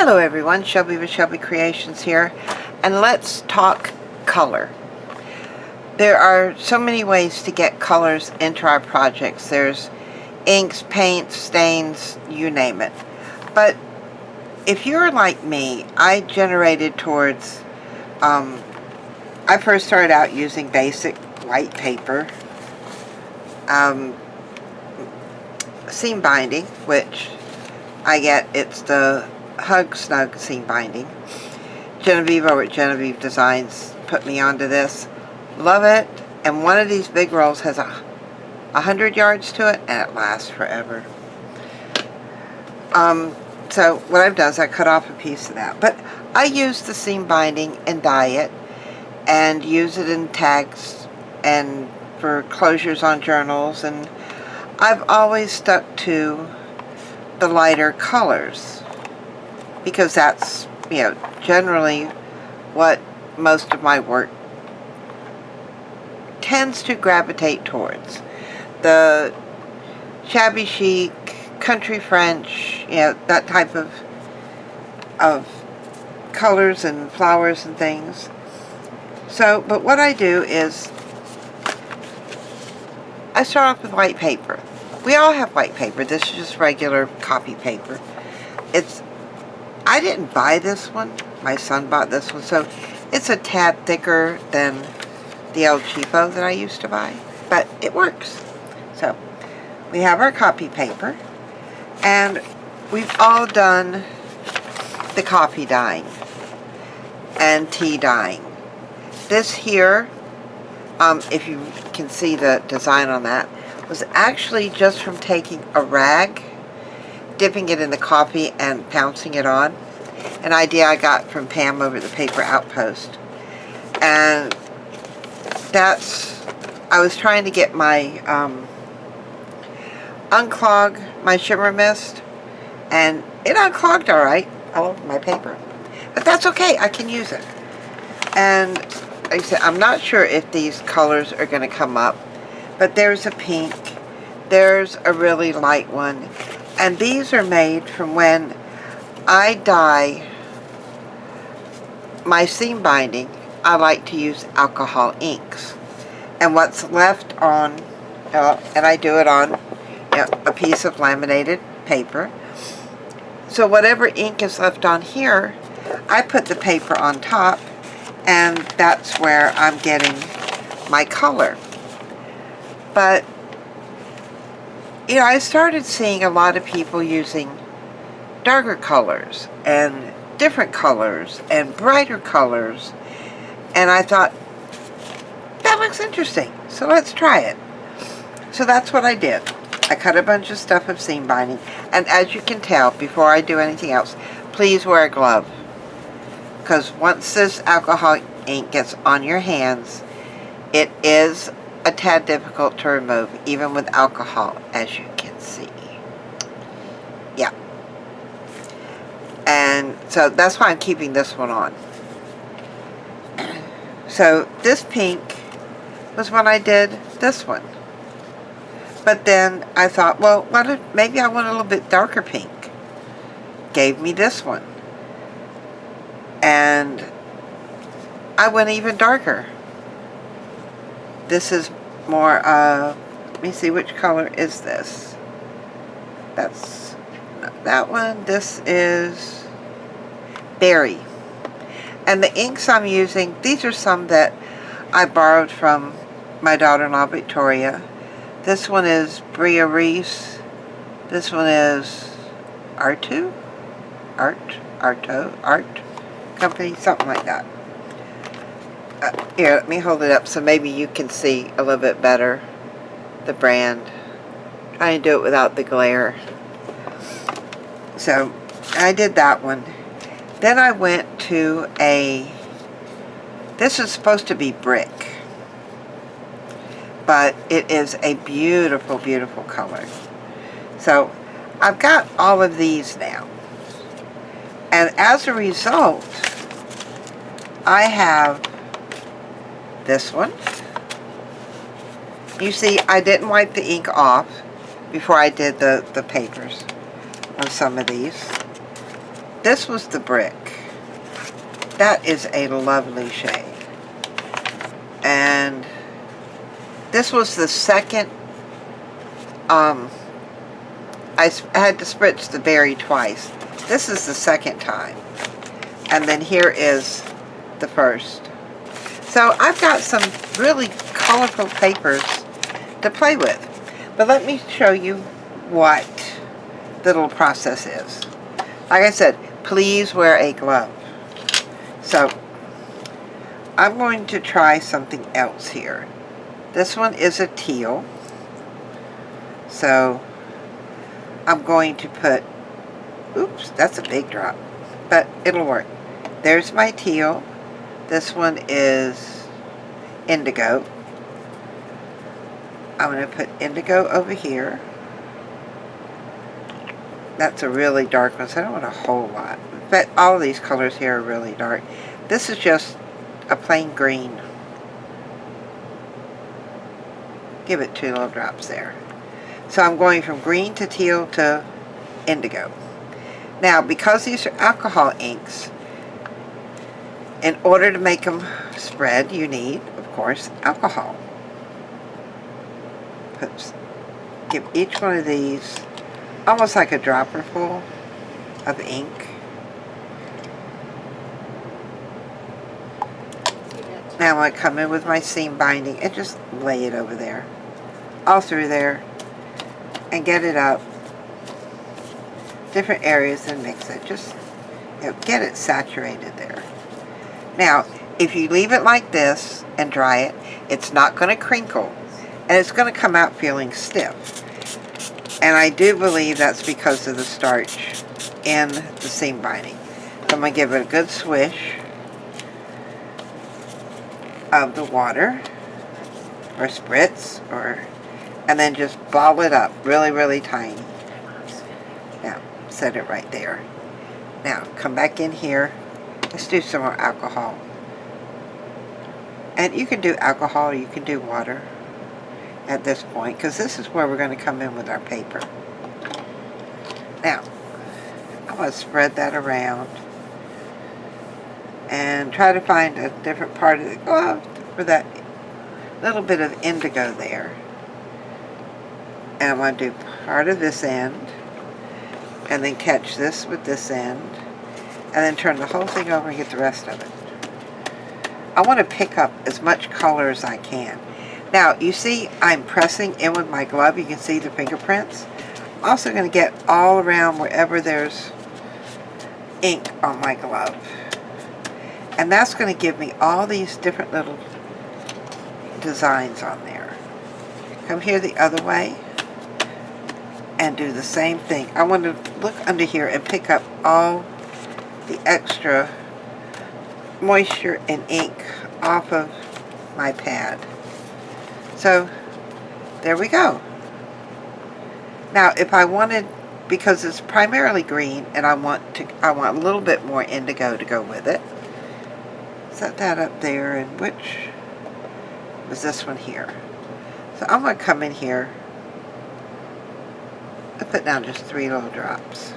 Hello everyone, Shelby with Shelby Creations here, and let's talk color. There are so many ways to get colors into our projects. There's inks, paints, stains, you name it. But if you're like me, I generated towards, I first started out using basic white paper, seam binding, which I get, it's the Hug Snug seam binding. Jenofeve over at Jenofeve Designs put me onto this. Love it. And one of these big rolls has 100 yards to it, and it lasts forever. So what I've done is I cut off a piece of that. But I use the seam binding and dye it, and use it in tags and for closures on journals. And I've always stuck to the lighter colors, because that's, generally what most of my work tends to gravitate towards. The shabby chic, country French, that type of colors and flowers and things. So, but what I do is I start off with white paper. We all have white paper. This is just regular copy paper. I didn't buy this one. My son bought this one, so it's a tad thicker than the El Cheapo that I used to buy, but it works. So we have our copy paper, and we've all done the coffee dyeing and tea dyeing. This here, if you can see the design on that, was actually just from taking a rag, dipping it in the coffee and pouncing it on. An idea I got from Pam over at the Paper Outpost. And I was trying to get my, unclog my shimmer mist, and it unclogged alright, all of my paper. But that's okay, I can use it. And like I said, I'm not sure if these colors are going to come up, but there's a pink, there's a really light one, and these are made from when I dye my seam binding. I like to use alcohol inks, and what's left on, and I do it on a piece of laminated paper. So whatever ink is left on here, I put the paper on top, and that's where I'm getting my color. But I started seeing a lot of people using darker colors and different colors and brighter colors, and I thought, that looks interesting, so let's try it. So that's what I did. I cut a bunch of stuff of seam binding, and as you can tell, before I do anything else, please wear a glove, because once this alcohol ink gets on your hands, it is a tad difficult to remove, even with alcohol, as you can see. Yeah. And so that's why I'm keeping this one on. So this pink was when I did this one. But then I thought, well, maybe I want a little bit darker pink. Gave me this one. And I went even darker. This is more, let me see, which color is this? That's not that one. This is berry. And the inks I'm using, these are some that I borrowed from my daughter-in-law, Victoria. This one is Bria Reese. This one is Arto Company, something like that. Here, let me hold it up so maybe you can see a little bit better the brand. Trying to do it without the glare. So I did that one. Then I went to this is supposed to be brick, but it is a beautiful, beautiful color. So I've got all of these now, and as a result, I have this one. You see, I didn't wipe the ink off before I did the papers on some of these. this was the brick. That is a lovely shade. And this was the second, I had to spritz the berry twice. This is the second time. And then here is the first. So I've got some really colorful papers to play with. But let me show you what the little process is. Like I said, please wear a glove. So I'm going to try something else here. This one is a teal. So I'm going to put, oops, that's a big drop, but it'll work. There's my teal. This one is indigo. I'm going to put indigo over here. That's a really dark one, so I don't want a whole lot. But all of these colors here are really dark. This is just a plain green. Give it 2 little drops there. So I'm going from green to teal to indigo. Now, because these are alcohol inks, in order to make them spread, you need, of course, alcohol. Give each one of these almost like a dropper full of ink. Now I'm going to come in with my seam binding and just lay it over there, all through there, and get it up different areas and mix it. Just get it saturated there. Now, if you leave it like this and dry it, it's not going to crinkle, and it's going to come out feeling stiff. And I do believe that's because of the starch in the seam binding. So I'm going to give it a good swish of the water, or spritz, and then just ball it up really, really tiny. Now, set it right there. Now, come back in here. Let's do some more alcohol. And you can do alcohol or you can do water at this point, because this is where we're going to come in with our paper. Now, I'm going to spread that around and try to find a different part of the glove for that little bit of indigo there. And I'm going to do part of this end, and then catch this with this end, and then turn the whole thing over and get the rest of it. I want to pick up as much color as I can. Now, you see I'm pressing in with my glove. You can see the fingerprints. I'm also going to get all around wherever there's ink on my glove. And that's going to give me all these different little designs on there. Come here the other way and do the same thing. I want to look under here and pick up all the extra moisture and ink off of my pad. So there we go. Now, if I wanted, because it's primarily green and I want a little bit more indigo to go with it, set that up there. And which was this one here? So I'm going to come in here and put down just 3 little drops.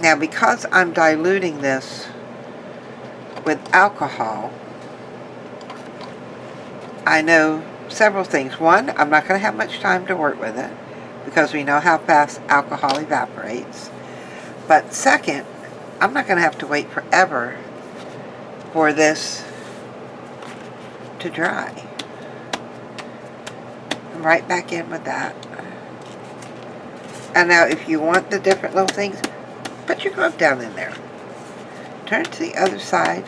Now, because I'm diluting this with alcohol, I know several things. One, I'm not going to have much time to work with it because we know how fast alcohol evaporates. But second, I'm not going to have to wait forever for this to dry. I'm right back in with that. And now if you want the different little things, put your glove down in there. Turn to the other side.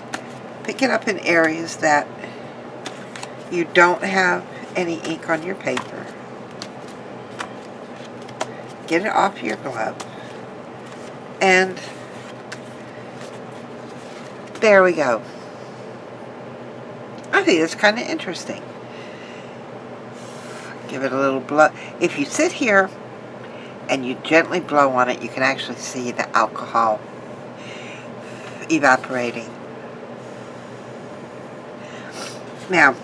Pick it up in areas that you don't have any ink on your paper. Get it off your glove. And there we go. I think it's kind of interesting. Give it a little blow. If you sit here and you gently blow on it, you can actually see the alcohol evaporating. Now,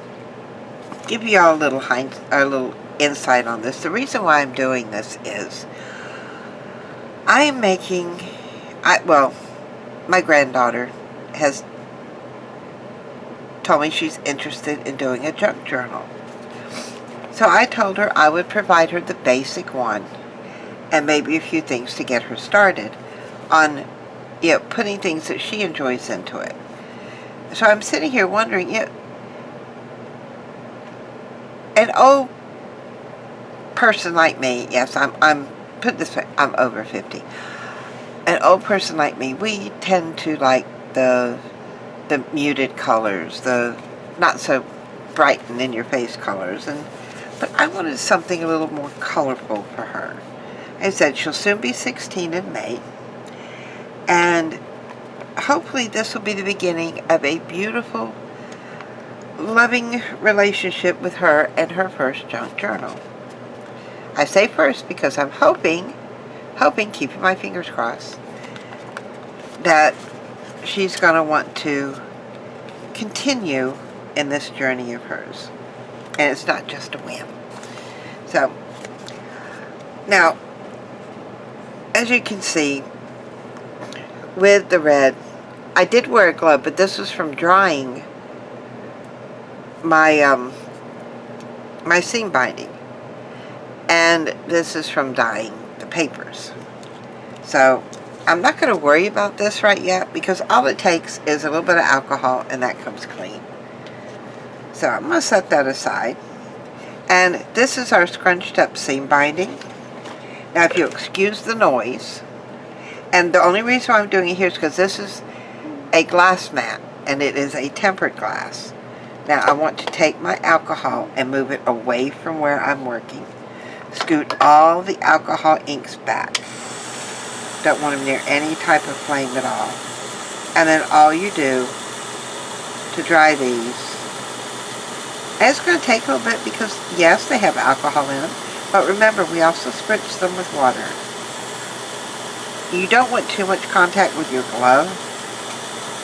give you all a little insight on this. The reason why I'm doing this is I am making Well, my granddaughter has told me she's interested in doing a junk journal. So I told her I would provide her the basic one and maybe a few things to get her started on, putting things that she enjoys into it. So I'm sitting here wondering, an old person like me, yes, I'm put this way, I'm over 50. An old person like me, we tend to like the muted colors, the not so bright and in your face colors, but I wanted something a little more colorful for her. I said she'll soon be 16 in May, and hopefully this will be the beginning of a beautiful, loving relationship with her and her first junk journal. I say first because I'm hoping, keeping my fingers crossed, that she's going to want to continue in this journey of hers. And it's not just a whim. So, now, as you can see, with the red, I did wear a glove, but this was from drying my my seam binding. And this is from dyeing the papers. So I'm not going to worry about this right yet because all it takes is a little bit of alcohol and that comes clean. So I'm going to set that aside. And this is our scrunched up seam binding. Now if you excuse the noise, and the only reason why I'm doing it here is because this is a glass mat and it is a tempered glass. Now I want to take my alcohol and move it away from where I'm working. Scoot all the alcohol inks back. Don't want them near any type of flame at all. And then all you do to dry these, and it's going to take a little bit because yes, they have alcohol in them, but remember we also spritz them with water. You don't want too much contact with your glove,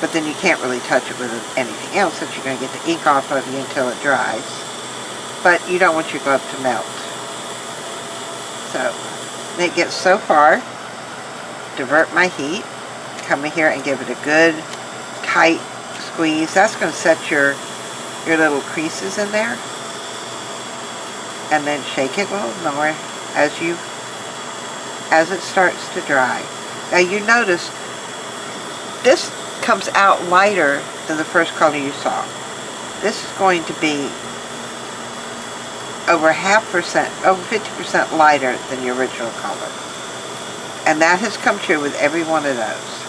but then you can't really touch it with anything else since you're going to get the ink off of you until it dries. But you don't want your glove to melt. So, it gets so far, divert my heat, come in here and give it a good tight squeeze. That's going to set your little creases in there. And then shake it a little more as it starts to dry. Now you notice this comes out lighter than the first color you saw. This is going to be over 50% lighter than the original color. And that has come true with every one of those.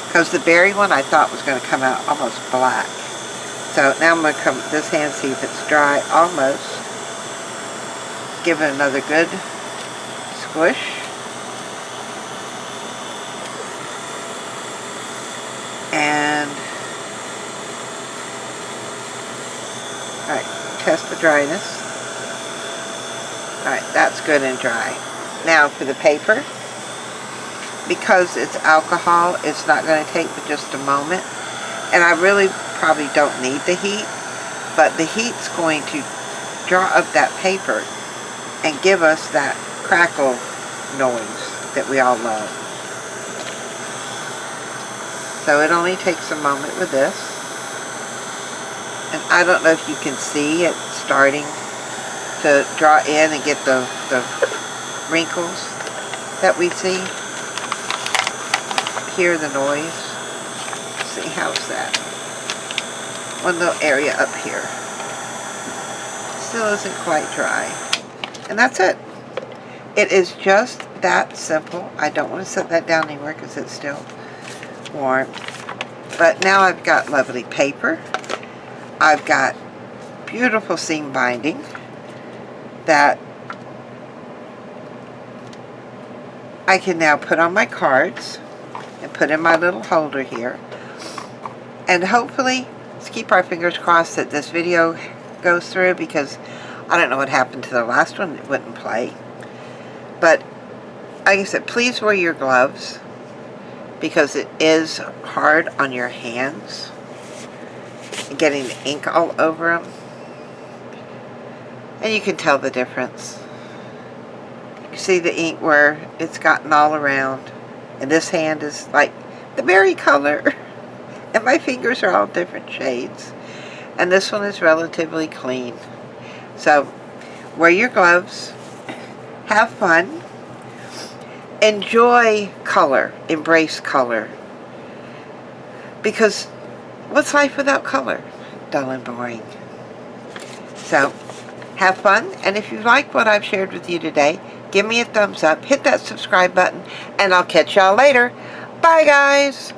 Because the berry one I thought was going to come out almost black. So now I'm going to come with this hand, see if it's dry almost. Give it another good squish. And, alright, test the dryness. Alright, that's good and dry. Now for the paper, because it's alcohol, it's not going to take but just a moment. And I really probably don't need the heat, but the heat's going to draw up that paper and give us that crackle noise that we all love. So it only takes a moment with this. And I don't know if you can see it starting to draw in and get the wrinkles that we see. Hear the noise. See, how's that? One little area up here. Still isn't quite dry. And that's it. It is just that simple. I don't want to set that down anywhere because it's still warm. But now I've got lovely paper. I've got beautiful seam binding that I can now put on my cards and put in my little holder here. And hopefully, let's keep our fingers crossed that this video goes through because I don't know what happened to the last one. It wouldn't play. But like I said, please wear your gloves because it is hard on your hands and getting the ink all over them. And you can tell the difference. You see the ink where it's gotten all around And this hand is like the berry color. And my fingers are all different shades. And this one is relatively clean. So, wear your gloves. Have fun. Enjoy color. Embrace color. Because what's life without color? Dull and boring. So, have fun. And if you like what I've shared with you today, give me a thumbs up. Hit that subscribe button. And I'll catch y'all later. Bye, guys.